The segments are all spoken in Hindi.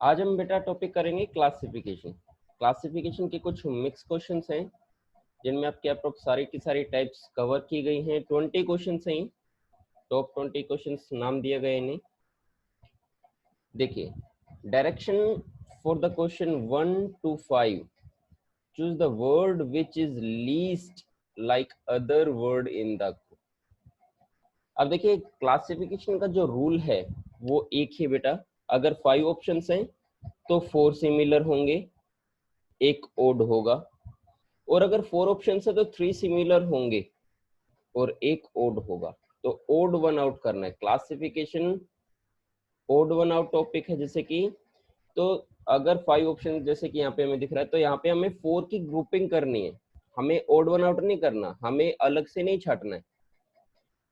आज हम बेटा टॉपिक करेंगे क्लासिफिकेशन। क्लासिफिकेशन के कुछ मिक्स क्वेश्चंस हैं जिनमें आपके अप्रोक्स सारी की सारी टाइप्स कवर की गई हैं। 20 क्वेश्चंस हैं, टॉप 20 क्वेश्चंस नाम दिए गए इन्हें। देखिए, direction for the question 1 to 5, choose the word which is least like other word in the. अब देखिए, क्लासिफिकेशन का जो रूल है वो एक ही बेटा। अगर 5 ऑप्शंस हैं तो 4 सिमिलर होंगे, एक ओड होगा। और अगर 4 ऑप्शंस है तो 3 सिमिलर होंगे और एक ओड होगा। तो ओड वन आउट करना है। Classification odd one out topic है। जैसे कि तो अगर 5 ऑप्शन जैसे कि यहाँ पे हमें दिख रहा है, तो यहाँ पे हमें 4 की ग्रुपिंग करनी है। हमें ओड वन आउट नहीं करना, हमें अलग से नहीं छाटना है,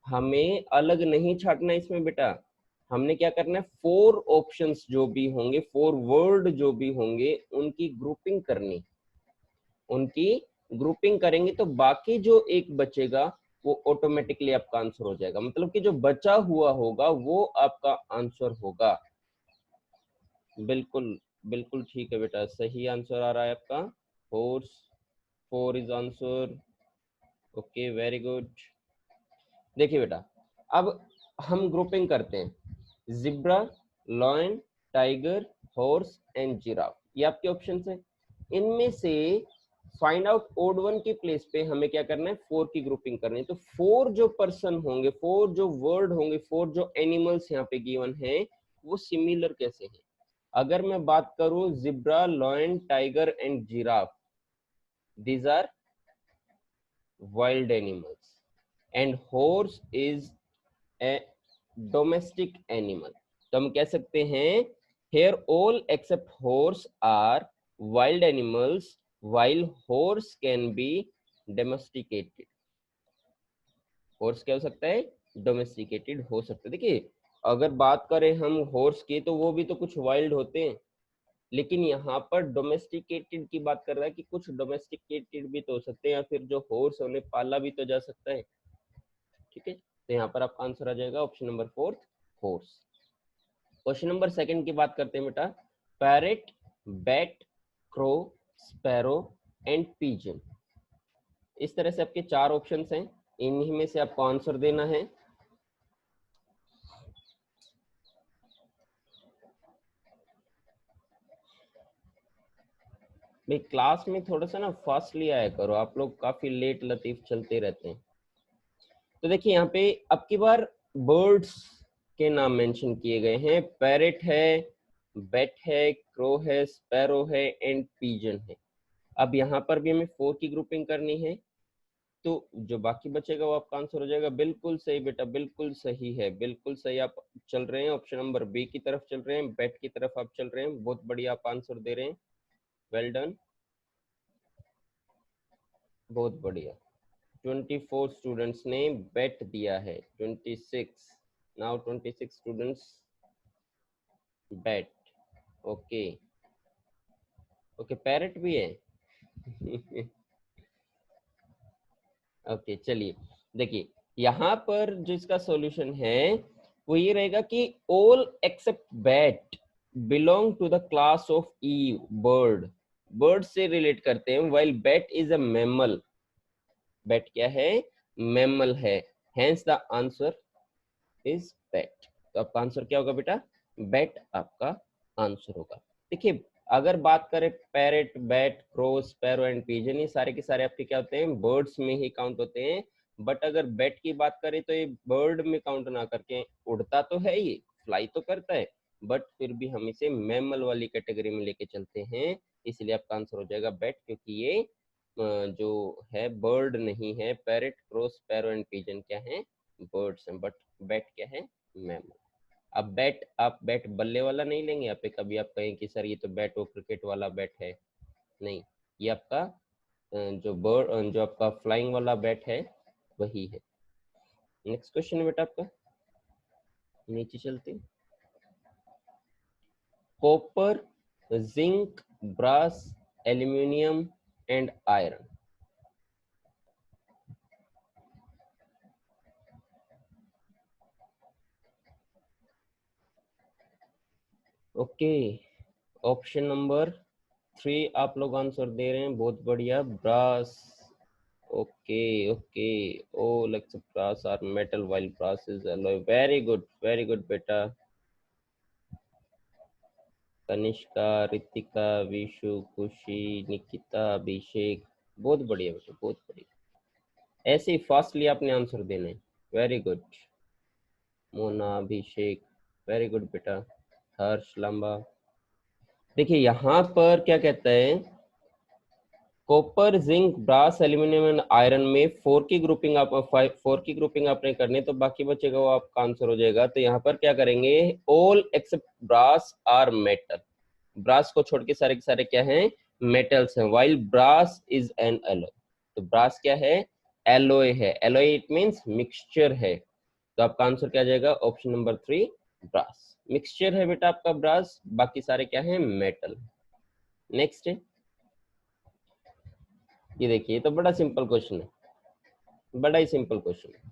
हमें अलग नहीं छाटना है इसमें बेटा। हमने क्या करना है, 4 ऑप्शंस जो भी होंगे, 4 वर्ड जो भी होंगे, उनकी ग्रुपिंग करनी। उनकी ग्रुपिंग करेंगे तो बाकी जो एक बचेगा वो ऑटोमेटिकली आपका आंसर हो जाएगा। मतलब कि जो बचा हुआ होगा वो आपका आंसर होगा। बिल्कुल बिल्कुल ठीक है बेटा, सही आंसर आ रहा है आपका। Horse 4 is answer. Okay, very good. देखिए बेटा, अब हम ग्रुपिंग करते हैं। Zebra, lion, tiger, horse and giraffe, ये आपके ऑप्शन है। इनमें से फाइंड आउट ओड वन की प्लेस पे हमें क्या करना है, 4 की ग्रुपिंग करनी है। तो 4 जो पर्सन होंगे, 4 जो वर्ड होंगे, 4 जो एनिमल्स यहाँ पे गिवन है, वो सिमिलर कैसे हैं। अगर मैं बात करूं, zebra, lion, tiger and giraffe, these are wild animals and horse is a domestic animal। तो हम कह सकते हैं here all except horse are wild animals while horse can be domesticated। Horse क्या हो सकता है, डोमेस्टिकेटेड हो सकता है। देखिए, अगर बात करें हम हॉर्स की तो वो भी तो कुछ वाइल्ड होते हैं, लेकिन यहाँ पर डोमेस्टिकेटेड की बात कर रहा है कि कुछ डोमेस्टिकेटेड भी तो हो सकते हैं, या फिर जो हॉर्स उन्हें पाला भी तो जा सकता है। ठीक है, तो यहाँ पर आपका आंसर आ जाएगा option number 4, horse. Question number 2 की बात करते हैं बेटा। Parrot, bat, crow, sparrow and pigeon, इस तरह से आपके 4 ऑप्शंस हैं। इन्हीं में से आपको आंसर देना है। भाई क्लास में थोड़ा सा ना फास्टली आया करो, आप लोग काफी लेट लतीफ चलते रहते हैं। तो देखिए, यहाँ पे अब की बार बर्ड्स के नाम मेंशन किए गए हैं। पैरेट है, बैट है, क्रो है, स्पैरो है एंड पीजन है। अब यहाँ पर भी हमें 4 की ग्रुपिंग करनी है, तो जो बाकी बचेगा वो आपका आंसर हो जाएगा। बिल्कुल सही बेटा, बिल्कुल सही है, बिल्कुल सही। आप चल रहे हैं ऑप्शन नंबर बी की तरफ चल रहे हैं, बैट की तरफ आप चल रहे हैं। बहुत बढ़िया आप आंसर दे रहे हैं, वेल डन, बहुत बढ़िया। 24 स्टूडेंट्स ने बेट दिया है, 26 नाउ 26 स्टूडेंट्स बेट। ओके ओके, पैरेट भी है। ओके चलिए, देखिए यहाँ पर जो इसका सॉल्यूशन है वो ये रहेगा कि all except bat belong to the class of ई, बर्ड। बर्ड से रिलेट करते हैं, while bat is a mammal. Bat क्या है, मैमल है। Hence the answer is bat. तो आपका आंसर क्या होगा बेटा, बैट आपका आंसर होगा। देखिए, अगर बात करें parrot, bat, crow, sparrow and pigeon, ये सारे के सारे आपके क्या होते हैं, बर्ड्स में ही काउंट होते हैं। बट अगर बैट की बात करें तो ये बर्ड में काउंट ना करके, उड़ता तो है, ये फ्लाई तो करता है, बट फिर भी हम इसे मैमल वाली कैटेगरी में लेके चलते हैं। इसलिए आपका आंसर हो जाएगा बैट, क्योंकि ये जो है बर्ड नहीं है। Parrot, crow, sparrow and pigeon क्या है, बर्ड्स हैं, बट बैट क्या है, मैमल। अब बैट, आप बैट बल्ले वाला नहीं लेंगे। यहाँ पे कभी आप कहें कि सर ये तो बैट वो क्रिकेट वाला बैट है, नहीं, ये आपका जो बर्ड, जो आपका फ्लाइंग वाला बैट है वही है। नेक्स्ट क्वेश्चन है बेटा आपका, नीचे चलते। Copper, zinc, brass, aluminium and iron. Okay, option number 3 आप लोग आंसर दे रहे हैं, बहुत बढ़िया, brass. Okay okay, all except brass are metal while brass is alloy, very good बेटा। कनिष्का, रितिका, विशु, खुशी, निकिता, अभिषेक, बहुत बढ़िया बेटा, बहुत बढ़िया। ऐसे ही फास्टली आपने आंसर देने, very good. Mona, Abhishek, very good बेटा। हर्ष लंबा। देखिए यहाँ पर क्या कहता है, copper, zinc, brass, aluminium and iron में 4 की ग्रुपिंग आप 4 की ग्रुपिंग आपने करनी है, तो बाकी बचेगा वो आपका आंसर हो जाएगा। तो यहाँ पर क्या करेंगे, all except brass are metal, brass को छोड़ के सारे क्या हैं, मेटल्स हैं, while brass is an alloy. तो ब्रास क्या है, एलॉय है, एलॉय इट मींस मिक्सचर है। तो आपका आंसर क्या जाएगा, ऑप्शन नंबर 3 ब्रास, मिक्सचर है बेटा आपका ब्रास, बाकी सारे क्या है, मेटल। नेक्स्ट है, ये देखिए, तो बड़ा सिंपल क्वेश्चन है, बड़ा ही सिंपल क्वेश्चन है।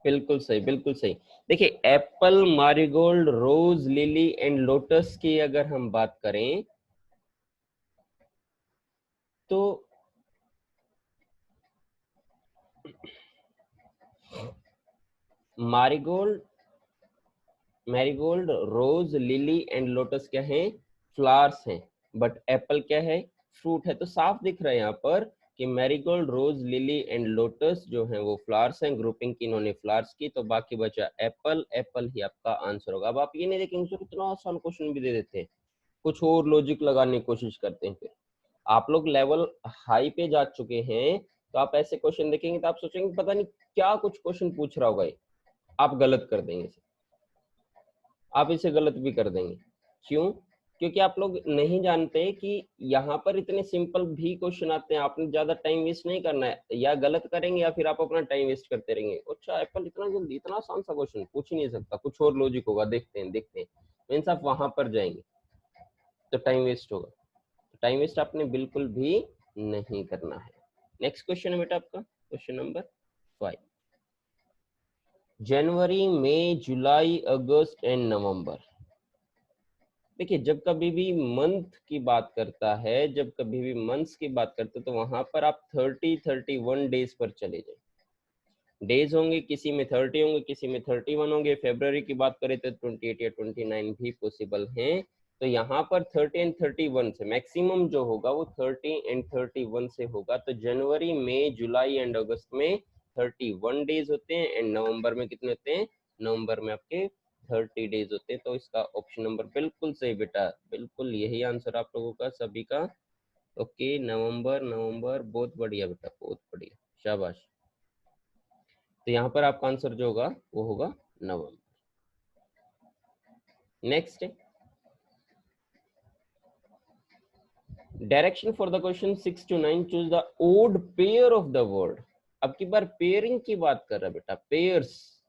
बिल्कुल सही, बिल्कुल सही। देखिए apple, marigold, rose, lily and lotus की अगर हम बात करें तो marigold, marigold, rose, lily and lotus क्या है, फ्लावर्स हैं, बट एप्पल क्या है, फ्रूट है। तो साफ दिख रहा है यहाँ पर कि marigold, rose, lily and lotus जो है वो फ्लावर्स हैं, ग्रुपिंग की इन्होंने फ्लावर्स की, तो बाकी बचा एप्पल, एप्पल ही आपका आंसर होगा। अब आप ये नहीं देखेंगे सर इतना आसान क्वेश्चन भी दे देते हैं, कुछ और लॉजिक लगाने की कोशिश करते हैं। फिर आप लोग लेवल हाई पे जा चुके हैं, तो आप ऐसे क्वेश्चन देखेंगे तो आप सोचेंगे पता नहीं क्या कुछ क्वेश्चन पूछ रहा होगा ये, आप गलत कर देंगे इसे, आप इसे गलत भी कर देंगे। क्यों? क्योंकि आप लोग नहीं जानते कि यहाँ पर इतने सिंपल भी क्वेश्चन आते हैं, आपने ज्यादा टाइम वेस्ट नहीं करना है, या गलत करेंगे या फिर आप अपना टाइम वेस्ट करते रहेंगे। अच्छा एप्पल इतना जल्दी, इतना आसान सा क्वेश्चन पूछ ही नहीं सकता, कुछ और लॉजिक होगा, देखते हैं देखते हैं। मीन्स आप वहां पर जाएंगे तो टाइम वेस्ट होगा, तो टाइम वेस्ट आपने बिल्कुल भी नहीं करना है। नेक्स्ट क्वेश्चन है बेटा आपका question number 5। January, May, July, August and November. देखिए जब कभी भी मंथ की बात करता है, जब कभी भी मंथ्स की बात करते हैं, तो वहां पर आप 31 डेज पर चले जाए। डेज होंगे किसी में 30 होंगे, किसी में 31 होंगे। फरवरी की बात करें तो 28 या 29 भी पॉसिबल हैं। तो यहाँ पर 30 एंड 31 से मैक्सिमम जो होगा वो 30 एंड 31 से होगा। तो जनवरी, मई, जुलाई एंड अगस्त में 31 डेज होते हैं, एंड नवंबर में कितने होते हैं, नवंबर में आपके 30 डेज होते हैं। तो इसका ऑप्शन नंबर बिल्कुल सही बेटा, बिल्कुल यही आंसर आप लोगों का सभी का। ओके, नवंबर, नवंबर, बहुत बढ़िया बेटा, बहुत बढ़िया, शाबाश। तो यहाँ पर आपका आंसर जो होगा वो होगा नवंबर। Next, direction for the question 6 to 9, choose the odd pair of the word. अब की बार पेयरिंग की बात कर रहा है बेटा, पेयर्स।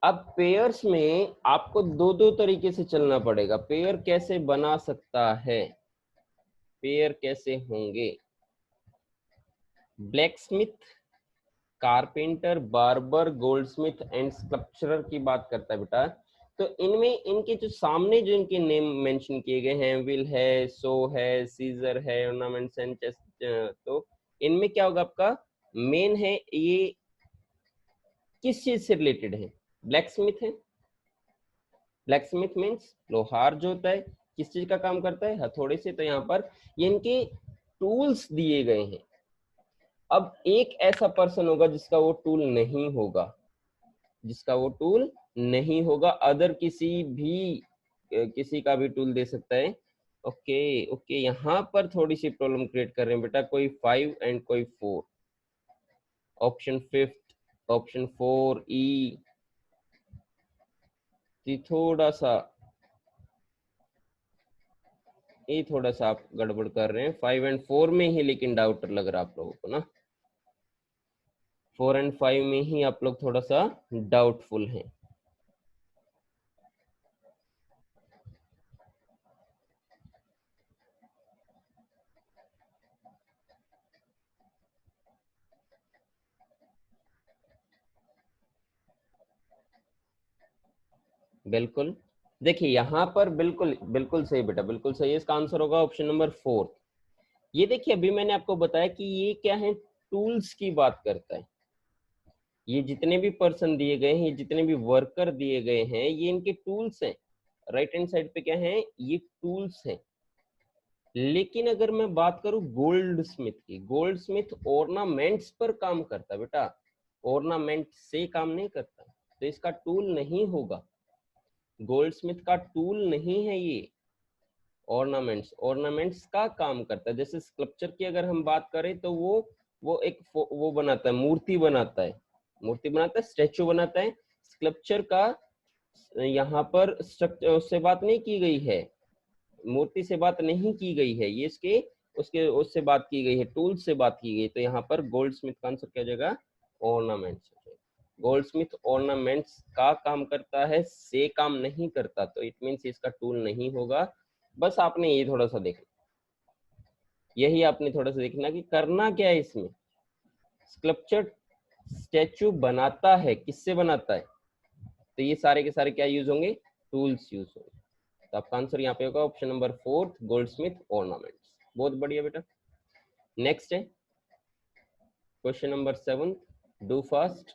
अब पेयर्स में आपको दो दो तरीके से चलना पड़ेगा। पेयर कैसे बना सकता है, पेयर कैसे होंगे, blacksmith, carpenter, barber, goldsmith and sculpturer की बात करता है बेटा। तो इनमें इनके जो सामने जो इनके नेम मेंशन किए गए हैं, विल है, सो है, सीजर है, ऑर्नामेंट्स एंड चेस्ट, तो इनमें क्या होगा आपका, मेन है ये किस चीज से रिलेटेड है, ब्लैक स्मिथ है। ब्लैक स्मिथ मीन्स लोहार जो होता है, किस चीज का काम करता है, हथौड़े से। तो यहाँ पर ये इनके टूल्स दिए गए हैं। अब एक ऐसा पर्सन होगा जिसका वो टूल नहीं होगा, जिसका वो टूल नहीं होगा, अदर किसी भी किसी का भी टूल दे सकता है। ओके ओके, यहाँ पर थोड़ी सी प्रॉब्लम क्रिएट कर रहे हैं बेटा, कोई 5 एंड कोई 4, ऑप्शन 5, ऑप्शन 4 ई, थोड़ा सा ये थोड़ा सा आप गड़बड़ कर रहे हैं। 5 एंड 4 में ही लेकिन डाउट लग रहा है आप लोगों को ना, 4 एंड 5 में ही आप लोग थोड़ा सा डाउटफुल हैं। बिल्कुल, देखिए यहाँ पर बिल्कुल बिल्कुल सही बेटा, बिल्कुल सही है। इसका आंसर होगा ऑप्शन नंबर 4। ये देखिए अभी मैंने आपको बताया कि ये क्या है, टूल्स की बात करता है। ये जितने भी पर्सन दिए गए हैं, ये जितने भी वर्कर दिए गए हैं, ये इनके टूल्स हैं। राइट हैंड साइड पे क्या है, ये टूल्स हैं। लेकिन अगर मैं बात करूं गोल्ड स्मिथ की, गोल्ड स्मिथ ऑर्नामेंट्स पर काम करता है बेटा, ऑर्नामेंट से काम नहीं करता, तो इसका टूल नहीं होगा। गोल्ड स्मिथ का टूल नहीं है ये। ऑर्नामेंट्स, ऑर्नामेंट्स का काम करता है। जैसे स्कल्पचर की अगर हम बात करें तो वो एक वो बनाता है, मूर्ति बनाता है, मूर्ति बनाता है, स्टेचू बनाता है। स्कल्पचर का यहाँ पर स्ट्रक्चर उससे बात नहीं की गई है, मूर्ति से बात नहीं की गई है, ये इसके उसके उससे बात की गई है, टूल से बात की गई। तो यहाँ पर गोल्ड स्मिथ का आंसर क्या हो जाएगा, ऑर्नामेंट्स। गोल्ड स्मिथ ऑर्नामेंट्स का काम करता है, से काम नहीं करता, तो इट मीन्स इसका टूल नहीं होगा। बस आपने ये थोड़ा सा देखना, यही आपने थोड़ा सा देखना कि करना क्या है इसमें। स्कल्पचर स्टैचू बनाता है, किससे बनाता है, तो ये सारे के सारे क्या यूज होंगे, टूल्स यूज होंगे। तो आपका आंसर यहाँ पे होगा option number 4, gold Smith ornaments. बहुत बढ़िया बेटा। नेक्स्ट है question number 7, do fast.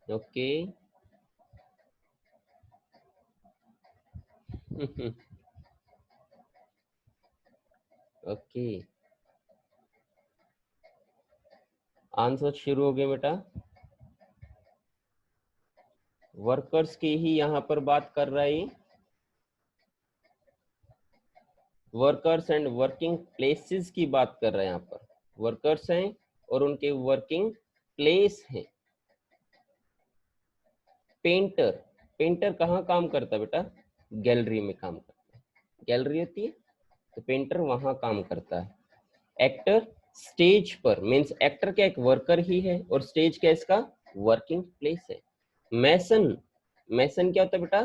Okay okay, answer शुरू हो गया बेटा। वर्कर्स की ही यहाँ पर बात कर रहा है, वर्कर्स एंड वर्किंग प्लेसेस की बात कर रहे हैं। यहाँ पर वर्कर्स हैं और उनके वर्किंग प्लेस हैं। पेंटर, पेंटर कहाँ काम करता है बेटा, गैलरी में काम करता है, गैलरी होती है तो पेंटर वहां काम करता है। एक्टर स्टेज पर, मीन्स एक्टर क्या एक वर्कर ही है, और स्टेज क्या इसका वर्किंग प्लेस है। मैसन, मैसन क्या होता है बेटा,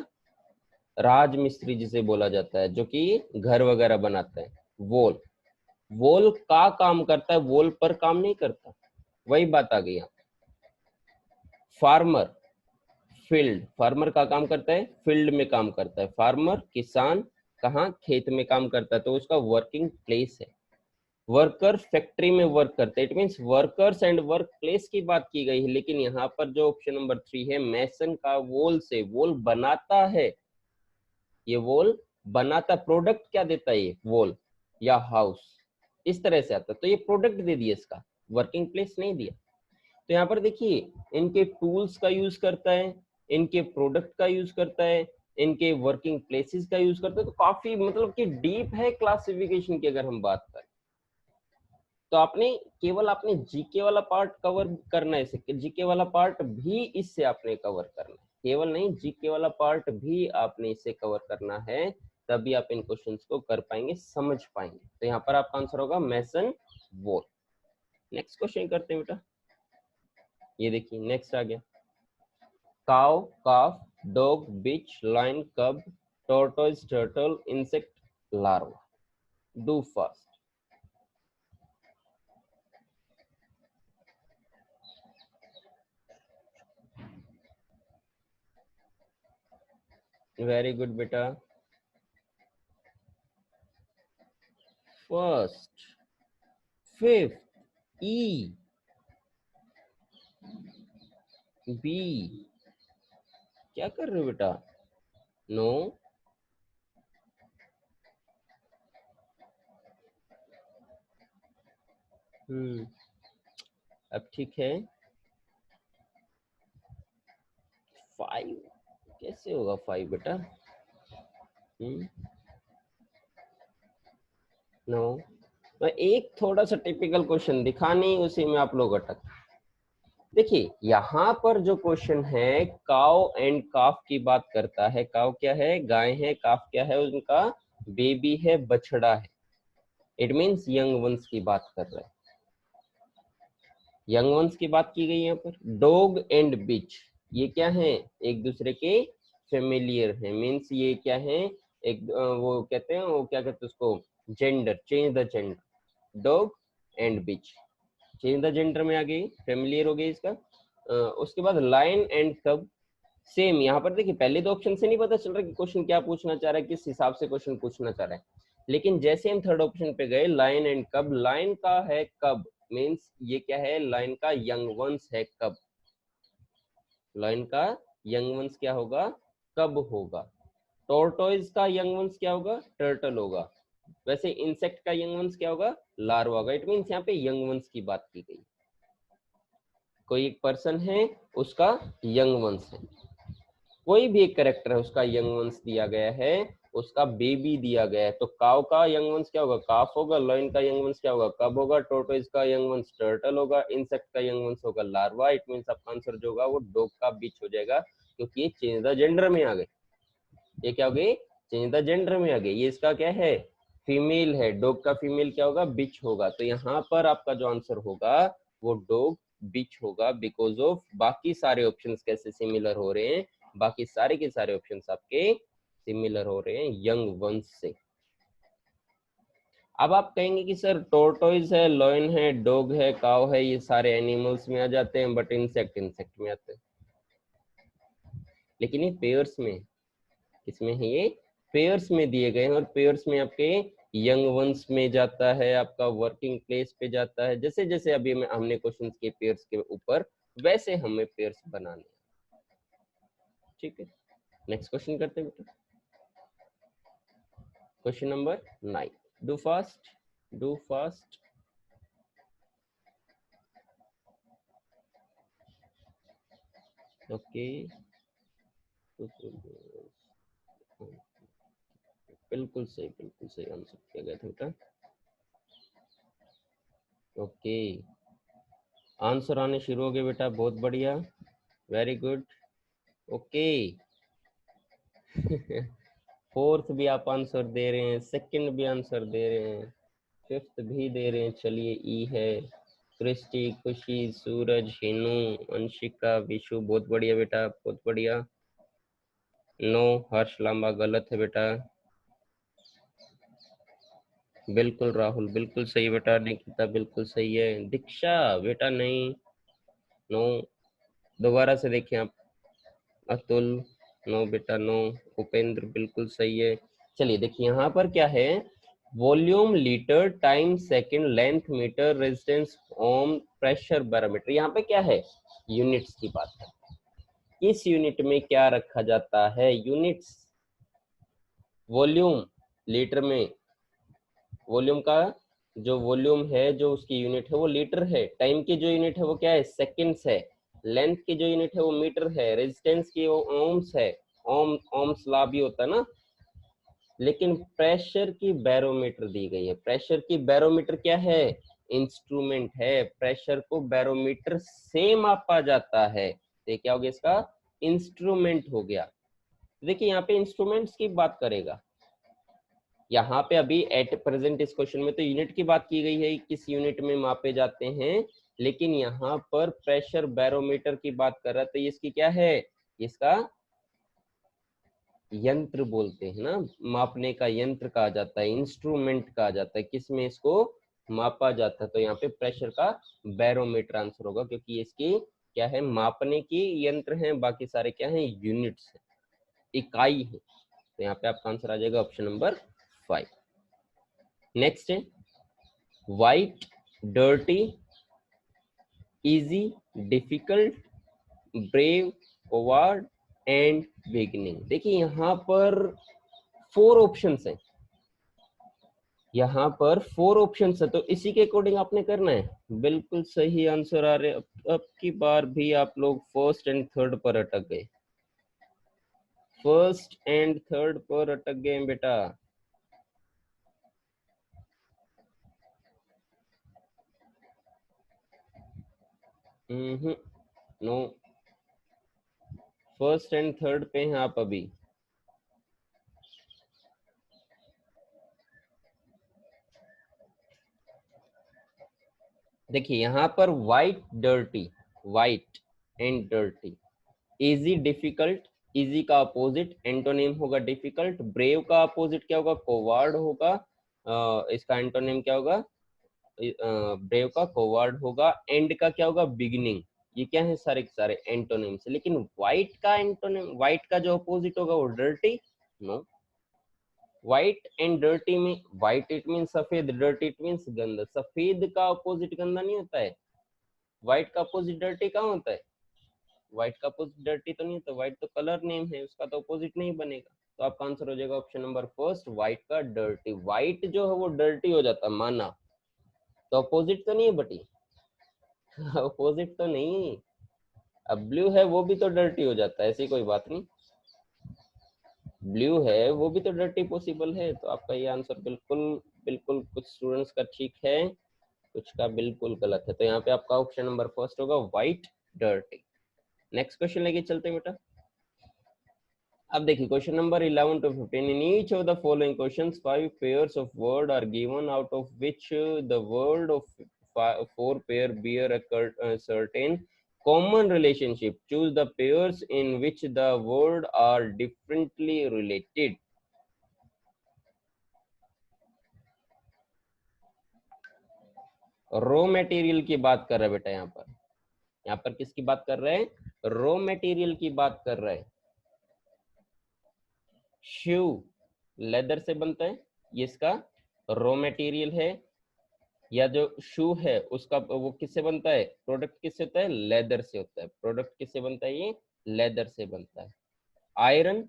राज मिस्त्री जिसे बोला जाता है, जो कि घर वगैरह बनाता है। वॉल, वॉल का काम करता है, वॉल पर काम नहीं करता, वही बात आ गई यहाँ। फार्मर, फील्ड, फार्मर का काम करता है, फील्ड में काम करता है। फार्मर किसान कहाँ, खेत में काम करता है, तो उसका वर्किंग प्लेस है। वर्कर फैक्ट्री में वर्क करते हैं, it means workers and work place की बात की गई है। लेकिन यहाँ पर जो ऑप्शन नंबर 3 है, मैसन का वॉल से, वॉल बनाता है, ये वॉल बनाता, प्रोडक्ट क्या देता है ये वॉल या हाउस, इस तरह से आता है, तो ये प्रोडक्ट दे दिया, इसका वर्किंग प्लेस नहीं दिया। तो यहाँ पर देखिए इनके टूल्स का यूज करता है, इनके प्रोडक्ट का यूज करता है, इनके वर्किंग प्लेसेस का यूज करता है, तो काफी मतलब कि डीप है क्लासिफिकेशन की अगर हम बात करें। तो आपने केवल आपने जीके वाला पार्ट कवर करना है, इसे जीके वाला पार्ट भी इससे आपने कवर करना है, केवल नहीं जीके वाला पार्ट भी आपने इसे कवर करना है, तभी आप इन क्वेश्चंस को कर पाएंगे, समझ पाएंगे। तो यहाँ पर आपका आंसर होगा मैसन वॉल। नेक्स्ट क्वेश्चन करते हैं बेटा, ये देखिए नेक्स्ट आ गया, काउ, काफ, डॉग, बिच, लाइन, कब, tortoise, turtle, insect, larva. Do fast. Very good बेटा। फर्स्ट, फिफ्थ, ई, बी, क्या कर रहे हो बेटा, नो, अब ठीक है। 5 कैसे होगा 5 बेटा, नो। मैं एक थोड़ा सा टिपिकल क्वेश्चन दिखा, नहीं उसी में आप लोग अटक। देखिए यहाँ पर जो क्वेश्चन है काउ एंड काफ की बात करता है। काउ क्या है, गाय है, काफ क्या है, उनका बेबी है, बछड़ा है, इट मींस यंग वंस की बात कर रहे हैं, यंग वंस की बात की गई यहाँ पर। डॉग एंड बिच, ये क्या है, एक दूसरे के फेमिलियर है, मींस ये क्या है, एक वो कहते हैं, वो क्या कहते हैं उसको, gender, change the gender, dog and bitch, change the gender में आ गई, फेमिलियर हो गई इसका। उसके बाद लायन एंड कब, सेम यहाँ पर देखिए पहले दो ऑप्शन से नहीं पता चल रहा कि क्वेश्चन क्या पूछना चाह रहा है, किस हिसाब से क्वेश्चन पूछना चाह रहा है, लेकिन जैसे हम थर्ड ऑप्शन पे गए लायन एंड कब, लायन का है कब मीन्स ये क्या है, लायन का यंग वंस है कब, लायन का यंग वंस क्या होगा, कब होगा। टोर्टोइज का यंग वंस क्या होगा, टर्टल होगा। वैसे इंसेक्ट का यंग वंस क्या होगा, लार्वा होगा। इट मीन्स यहाँ पे यंग वंस की बात की गई, कोई एक पर्सन है उसका यंग वंस है, कोई भी एक कैरेक्टर है उसका यंग वंस दिया गया है, उसका बेबी दिया गया है। तो काव का यंग वंस क्या होगा, काफ होगा। लॉइन का यंग वंस क्या होगा, कब होगा। टोर्टोइज का यंग वंस टर्टल होगा। इंसेक्ट का यंग वंस होगा लार्वा। इट मींस आपका आंसर जो होगा वो डॉग का बीच हो जाएगा, क्योंकि ये चेंज द जेंडर में आ गए। ये क्या हो गई, चेंज द जेंडर में आ गई। ये इसका क्या है, फीमेल है। डॉग का फीमेल क्या होगा, बिच होगा। तो यहाँ पर आपका जो आंसर होगा वो डॉग बिच होगा, बिकॉज ऑफ बाकी सारे ऑप्शंस कैसे सिमिलर हो रहे हैं, बाकी सारे के सारे ऑप्शंस आपके सिमिलर हो रहे हैं यंग वंस से। अब आप कहेंगे कि सर टोर्टोइज है, लॉयन है, डॉग है, काव है, ये सारे एनिमल्स में आ जाते हैं, बट इंसेक्ट इंसेक्ट में आते हैं। लेकिन ये पेयर्स में, किसमें है, ये पेयर्स में दिए गए हैं, और पेयर्स में आपके यंग वंस में जाता है, आपका वर्किंग प्लेस पे जाता है। जैसे जैसे अभी हमने क्वेश्चंस के पेयर्स के ऊपर, वैसे हमें पेयर्स बनाने हैं। ठीक है, नेक्स्ट क्वेश्चन करते हैं बेटा। Question number 9, do fast, do fast. Okay, बिल्कुल सही आंसर किया गया था बेटा। ओके, आंसर आने शुरू हो गए बेटा, बहुत बढ़िया, वेरी गुड। ओके फोर्थ भी आप आंसर दे रहे हैं, सेकंड भी आंसर दे रहे हैं, फिफ्थ भी दे रहे हैं। चलिए, ई है क्रिस्टी, खुशी, सूरज, हिनू, अंशिका, विशु, बहुत बढ़िया बेटा, बहुत बढ़िया। नो, हर्ष लांबा गलत है बेटा। बिल्कुल राहुल, बिल्कुल सही बेटा। निकिता बिल्कुल सही है। दीक्षा बेटा नहीं, नो। दोबारा से देखें आप। अतुल, नो बेटा, नो। उपेंद्र बिल्कुल सही है। चलिए देखिए यहाँ पर क्या है, volume litre, time second, length metre, resistance ohm, pressure barometer. यहाँ पे क्या है, यूनिट्स की बात है। किस यूनिट में क्या रखा जाता है, यूनिट्स। वॉल्यूम लीटर में, वॉल्यूम का जो वॉल्यूम है, जो उसकी यूनिट है वो लीटर है। टाइम की जो यूनिट है वो क्या है, सेकंड्स है। लेंथ की जो यूनिट है वो मीटर है। रेजिस्टेंस की वो ओम्स है, ओम्स लॉ भी होता है ना। लेकिन प्रेशर की बैरोमीटर दी गई है। प्रेशर की बैरोमीटर क्या है, इंस्ट्रूमेंट है। प्रेशर को बैरोमीटर से मापा जाता है, तो क्या हो गया इसका, इंस्ट्रूमेंट हो गया। देखिए यहाँ पे इंस्ट्रूमेंट्स की बात करेगा, यहाँ पे अभी एट प्रेजेंट इस क्वेश्चन में तो यूनिट की बात की गई है, किस यूनिट में मापे जाते हैं, लेकिन यहाँ पर प्रेशर बैरोमीटर की बात कर रहा है, तो इसकी क्या है, इसका यंत्र बोलते हैं ना, मापने का यंत्र कहा जाता है, इंस्ट्रूमेंट कहा जाता है, किसमें इसको मापा जाता है। तो यहाँ पे प्रेशर का बैरोमीटर आंसर होगा, क्योंकि इसकी क्या है, मापने की यंत्र है, बाकी सारे क्या है, यूनिट्स है, इकाई है। तो यहाँ पे आपका आंसर आ जाएगा ऑप्शन नंबर 5। नेक्स्ट है white, dirty, easy, difficult, brave, coward and beginning. देखिए यहाँ पर 4 ऑप्शंस हैं, यहाँ पर 4 ऑप्शंस है, तो इसी के अकॉर्डिंग आपने करना है। बिल्कुल सही आंसर आ रहे। अब की बार भी आप लोग फर्स्ट एंड थर्ड पर अटक गए, फर्स्ट एंड थर्ड पर अटक गए बेटा। नो, फर्स्ट एंड थर्ड पे हैं आप अभी। देखिए यहाँ पर white, dirty, white and dirty, easy, difficult. Easy का अपोजिट एंटोनिम होगा डिफिकल्ट। ब्रेव का अपोजिट क्या होगा, कोवार्ड होगा। इसका एंटोनिम क्या होगा? ब्रेव का कोवर्ड होगा, एंड का क्या होगा? बिगिनिंग। ये क्या है? सारे के सारे एंटोनिम्स। लेकिन व्हाइट का एंटोनिम, व्हाइट का जो अपोजिट होगा वो dirty. No, white and dirty में, व्हाइट इट मीन सफेद, डर्टी इट मीन गंदा। सफेद का अपोजिट गंदा नहीं होता है। व्हाइट का अपोजिट डर्टी कहाँ होता है? व्हाइट का अपोजिट डर्टी तो नहीं होता। व्हाइट तो कलर नेम है, उसका तो अपोजिट नहीं बनेगा। तो आपका आंसर हो जाएगा ऑप्शन नंबर फर्स्ट, व्हाइट का डर्टी। व्हाइट जो है वो डर्टी हो जाता है माना, तो अपोजिट तो नहीं है बटी। अपोजिट तो नहीं। अब ब्लू है वो भी तो डर्टी हो जाता है, ऐसी कोई बात नहीं। ब्लू है वो भी तो डर्टी पॉसिबल है। तो आपका ये आंसर बिल्कुल बिल्कुल कुछ स्टूडेंट्स का ठीक है, कुछ का बिल्कुल गलत है। तो यहाँ पे आपका ऑप्शन नंबर फर्स्ट होगा, व्हाइट डर्टी। नेक्स्ट क्वेश्चन लेके चलते हैं बेटा। अब देखिए question number 11 to 15, in each of the following questions 5 pairs of word are given, out of which the word of 4 pair bear a certain common relationship. Choose the pairs in which the word are differently related. Raw material की बात कर रहे हैं बेटा। यहाँ पर किसकी बात कर रहे हैं? रॉ मटेरियल की बात कर रहे हैं। शू लेदर से बनता है, ये इसका रॉ मटेरियल है। या जो शू है उसका वो किससे बनता है? प्रोडक्ट किससे होता है? लेदर से होता है। प्रोडक्ट किससे बनता है? ये लेदर से बनता है। Iron,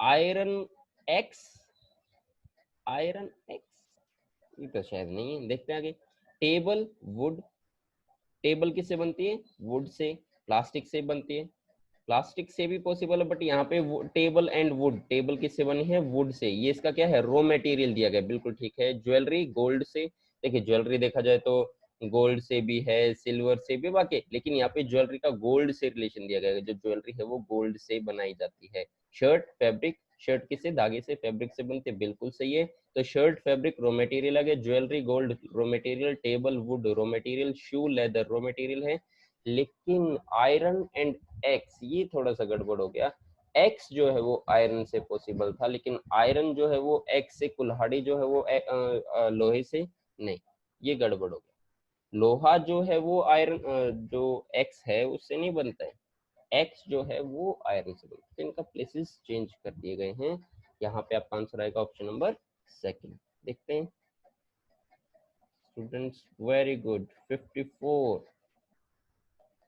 iron x, iron x ये तो शायद नहीं है, देखते हैं आगे। टेबल, वुड, टेबल किससे बनती है? Would say. प्लास्टिक से बनती है, प्लास्टिक से भी पॉसिबल है, बट यहाँ पे टेबल एंड वुड, टेबल किससे बनी है? Would say. ये इसका क्या है? रॉ मटेरियल दिया गया, बिल्कुल ठीक है। ज्वेलरी, गोल्ड से। देखिए ज्वेलरी देखा जाए तो गोल्ड से भी है, सिल्वर से भी, बाकी लेकिन यहाँ पे ज्वेलरी का गोल्ड से रिलेशन दिया गया है। जो ज्वेलरी है वो गोल्ड से बनाई जाती है। शर्ट, फैब्रिक, शर्ट किससे? धागे से, फैब्रिक से बनते, बिल्कुल सही है। तो शर्ट फैब्रिक रॉ मटेरियल आ गया, jewellery gold raw material, table would raw material, shoe leather raw material है। लेकिन आयरन एंड एक्स ये थोड़ा सा गड़बड़ हो गया। एक्स जो है वो आयरन से पॉसिबल था, लेकिन आयरन जो है वो एक्स से, कुल्हाड़ी जो है वो लोहे से नहीं, ये गड़बड़ हो गया। लोहा जो है वो आयरन जो एक्स है उससे नहीं बनता है, एक्स जो है वो आयरन से बनता है। तो इनका प्लेसेस चेंज कर दिए गए हैं। यहाँ पे आपका आंसर आएगा ऑप्शन नंबर सेकंड। देखते हैं students, very good, 54।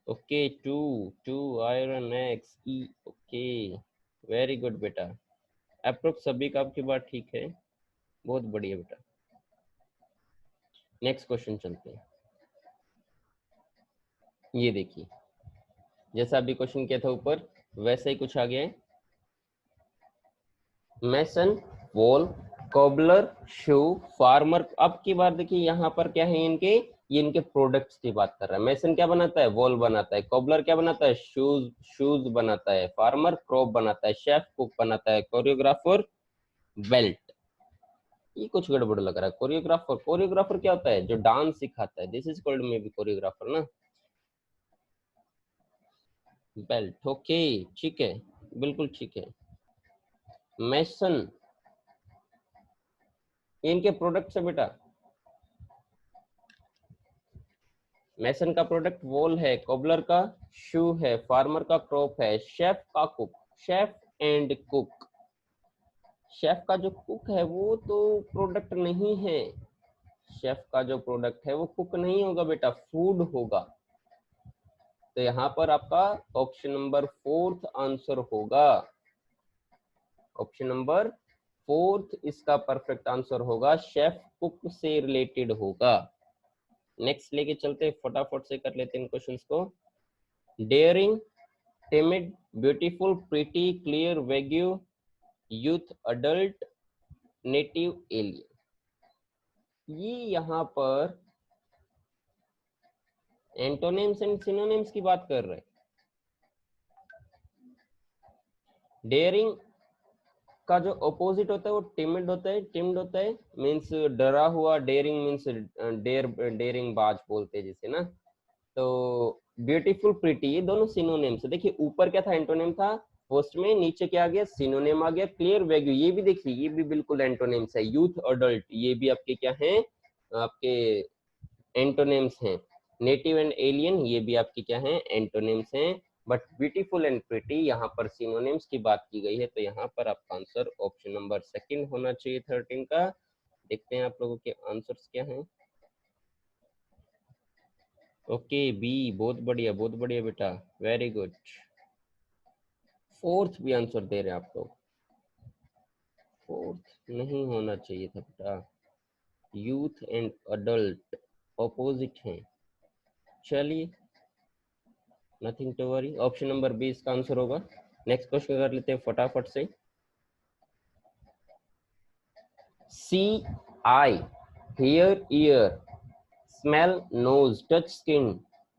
Okay, two iron X E, okay very good बेटा। अप्रोक्स सभी का आपकी बात ठीक है, बहुत बढ़िया बेटा। नेक्स्ट क्वेश्चन चलते हैं। ये देखिए जैसा अभी क्वेश्चन किया था ऊपर वैसा ही कुछ आ गया है। मैसन, वॉल, कोबलर, शू, फार्मर। अब की बार देखिए यहाँ पर क्या है इनके, ये इनके प्रोडक्ट्स की बात कर रहा है। मैसन क्या बनाता है? वॉल बनाता है। कोबलर क्या बनाता है? शूज बनाता है। फार्मर क्रॉप बनाता है। शेफ कुक बनाता है। Choreographer belt. ये कुछ गड़बड़ लग रहा है। कोरियोग्राफर, कोरियोग्राफर क्या होता है? जो डांस सिखाता है, this is called may be choreographer ना। बेल्ट, ओके ठीक है, बिल्कुल ठीक है। मैसन, इनके प्रोडक्ट्स है बेटा। मैसन का प्रोडक्ट वॉल है, कोबलर का शू है, फार्मर का क्रॉप है, शेफ का cook, chef and cook. Chef का जो कुक है वो तो प्रोडक्ट नहीं है। शेफ का जो प्रोडक्ट है वो कुक नहीं होगा बेटा, फूड होगा। तो यहाँ पर आपका ऑप्शन नंबर फोर्थ आंसर होगा। ऑप्शन नंबर फोर्थ इसका परफेक्ट आंसर होगा, शेफ कुक से रिलेटेड होगा। नेक्स्ट लेके चलते, फटाफट से कर लेते हैं इन क्वेश्चंस को। Daring, timid, beautiful, pretty, clear, vague, youth, adult, native, alien। ये यहाँ पर एंटोनिम्स एंड सिनोनिम्स की बात कर रहे हैं। डेयरिंग का जो अपोजिट होता है वो टिमिड होता है। टिमिड होता है मीन्स डरा हुआ, डेयरिंग मीन्स डेयरिंग बाज बोलते हैं जिसे ना। तो ब्यूटीफुल, प्रिटी, ये दोनों सिनोनिम्स है। देखिए ऊपर क्या था? एंटोनिम था फर्स्ट में नीचे क्या आ गया, सिनोनिम आ गया, क्लियर वैल्यू, ये भी देखिए ये भी बिल्कुल एंटोनिम्स है, यूथ अडल्ट ये भी आपके क्या हैं, आपके एंटोनिम्स हैं, नेटिव एंड एलियन ये भी आपके क्या हैं, एंटोनिम्स हैं, बट ब्यूटीफुल एंड प्रिटी यहाँ पर सिनोनिम्स की बात की गई है, तो यहाँ पर आपका आंसर ऑप्शन नंबर सेकंड होना चाहिए 13 का। देखते हैं आप लोगों के आंसर्स क्या हैं। ओके बी, बहुत बढ़िया बेटा, वेरी गुड। फोर्थ भी आंसर दे रहे हैं आप लोग, फोर्थ नहीं होना चाहिए था बेटा, यूथ एंड अडल्ट ऑपोजिट हैं। चलिए nothing to worry, option number B इसका आंसर होगा। नेक्स्ट क्वेश्चन कर लेते हैं फटाफट से। See eye, hear ear, smell nose, touch skin,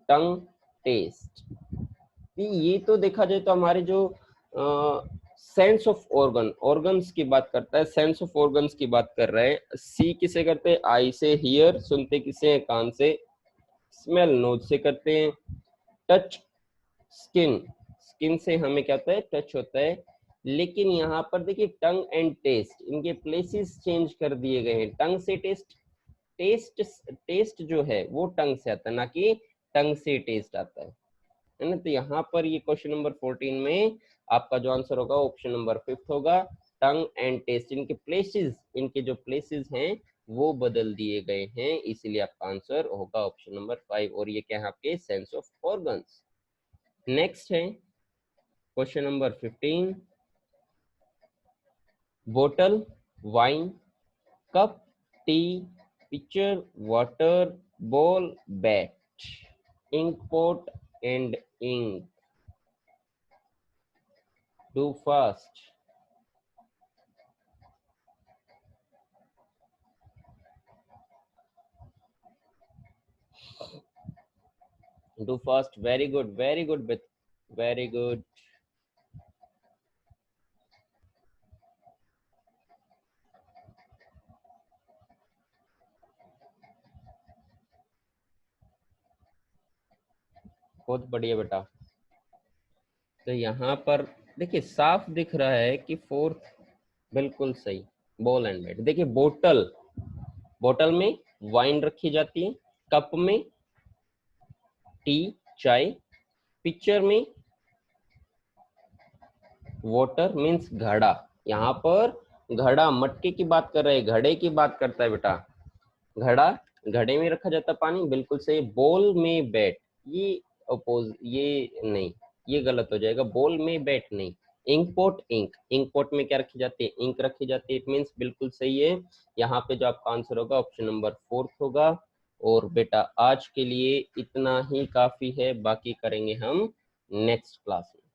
tongue taste. ये तो देखा जाए तो हमारे जो सेंस ऑफ ऑर्गन्स की बात करता है, सेंस ऑफ ऑर्गन्स की बात कर रहे हैं। सी किसे करते हैं, आई से, हियर सुनते किसे हैं, कान से, स्मेल नोज से करते हैं, टच स्किन, स्किन से हमें क्या होता है, टच होता है। लेकिन यहाँ पर देखिए टंग एंड टेस्ट, इनके प्लेसेस चेंज कर दिए गए हैं। टंग से टेस्ट, टेस्ट टेस्ट जो है वो टंग से आता है, ना कि टंग से टेस्ट आता है ना। तो यहाँ पर ये क्वेश्चन नंबर 14 में आपका जो आंसर होगा ऑप्शन नंबर 5 होगा, टंग एंड टेस्ट, इनके प्लेसेस, इनके जो प्लेसेस हैं वो बदल दिए गए हैं, इसीलिए आपका आंसर होगा ऑप्शन नंबर 5। और ये क्या है, आपके सेंस ऑफ ऑर्गन्स। नेक्स्ट है क्वेश्चन नंबर 15, बोतल, wine, cup, tea, picture, water, ball, bat, ink pot and ink. Do fast, do fast, very good very good, very good. बहुत बढ़िया बेटा। तो यहाँ पर देखिए साफ दिख रहा है कि फोर्थ बिल्कुल सही, बॉल एंड बैट। देखिए बोतल, बोतल में वाइन रखी जाती है, कप में टी चाय, पिक्चर में वाटर मीन्स घड़ा, यहाँ पर घड़ा मटके की बात कर रहे हैं, घड़े की बात करता है बेटा, घड़ा, घड़े में रखा जाता है पानी, बिल्कुल सही। बॉल में बैट, ये अपोज, ये नहीं, ये गलत हो जाएगा, बॉल में बैट नहीं। Ink pot, ink, ink pot में क्या रखी जाती है, इंक रखी जाती है, इट मीन्स बिल्कुल सही है। यहाँ पे जो आपका आंसर होगा ऑप्शन नंबर 4 होगा। और बेटा आज के लिए इतना ही काफी है, बाकी करेंगे हम नेक्स्ट क्लास में।